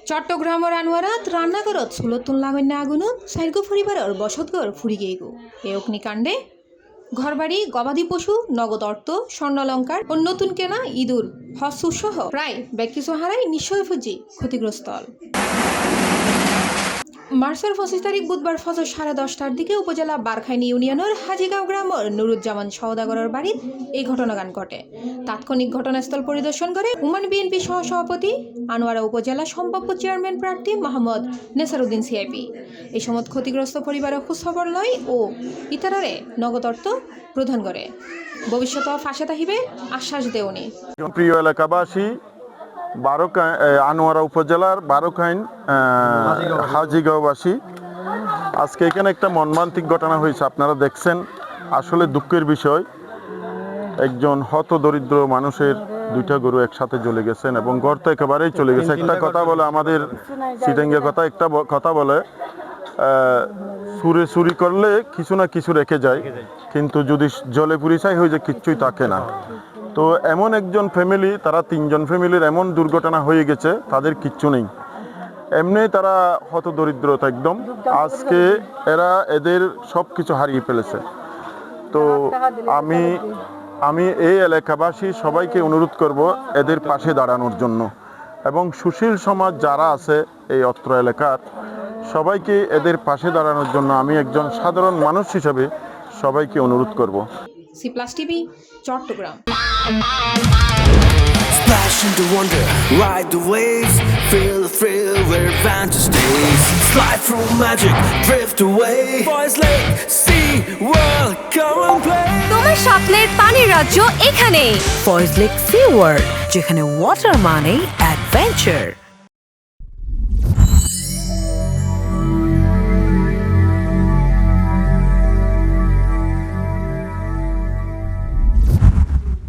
চট্টগ্রামের আনোয়ারাত রান্নাঘরত চুলতুন লাগান্য আগুনত চাইগো পরিবারের বসতঘর ফুরি গেইগো। এই অগ্নিকাণ্ডে ঘরবাড়ি, গবাদি পশু, নগদ অর্থ, স্বর্ণালঙ্কার ও নতুন কেনা ইঁদুর, হস্যসহ প্রায় ব্যক্তিসহ হারাই নিঃস্বফুজি ক্ষতিগ্রস্ত। মার্চের 25 তারিখ বুধবার ফজর 10:30টার দিকে উপজেলা বারখাইনি ইউনিয়নের হাজিগাঁও গ্রামের নুরুজ্জামান সওদাগরের বাড়ির এই ঘটনাগান ঘটে। তাৎক্ষণিক ঘটনাস্থল পরিদর্শন করে উমান বিএনপি সহসভাপতি, আনোয়ারা উপজেলা সম্ভাব্য চেয়ারম্যান প্রার্থী মোহাম্মদ নেসারউদ্দিন সিআইপি এই সময় ক্ষতিগ্রস্ত পরিবারের খোঁজখবর লয় ও ইতারারে নগদ অর্থ প্রদান করে ভবিষ্যতে ফাঁসে থাকিবে আশ্বাস দেওনি। প্রিয় এলাকাবাসী, আনোয়ারা উপজেলার বারোখাইন হাজিগাঁওবাসী, আজকে এখানে একটা মর্মান্তিক ঘটনা হয়েছে। আপনারা দেখছেন, আসলে দুঃখের বিষয়। একজন হতদরিদ্র মানুষের 2টা গরু একসাথে জ্বলে গেছেন এবং ঘর তো একেবারেই চলে গেছে। একটা কথা বলে, আমাদের চিটাঙ্গা কথা, একটা কথা বলে, চুরি করলে কিছু না কিছু রেখে যায়, কিন্তু যদি জলে পুড়ি চাই হয়ে যায় কিচ্ছুই থাকে না। তো এমন একজন ফ্যামিলি, তারা 3 জন ফ্যামিলির এমন দুর্ঘটনা হয়ে গেছে, তাদের কিচ্ছু নেই, এমনি তারা হতদরিদ্রতা একদম। আজকে এদের সব কিছু হারিয়ে ফেলেছে। তো আমি এই এলাকাবাসী সবাইকে অনুরোধ করব এদের পাশে দাঁড়ানোর জন্য, এবং সুশীল সমাজ যারা আছে এই অত্র এলাকার সবাইকে এদের পাশে দাঁড়ানোর জন্য আমি একজন সাধারণ মানুষ হিসেবে সবাইকে অনুরোধ করব। C+ TV, Chittagong. Splash into wonder, ride the waves, feel the thrill where adventure stays. Slide through magic, drift away. Boys Lake, sea, world, come and play. তোমার স্বপ্নের পানির রাজ্য এখানে, ফয়েজ লেক সি ওয়ার্ল্ড, যেখানে ওয়াটার মানে অ্যাডভেঞ্চার।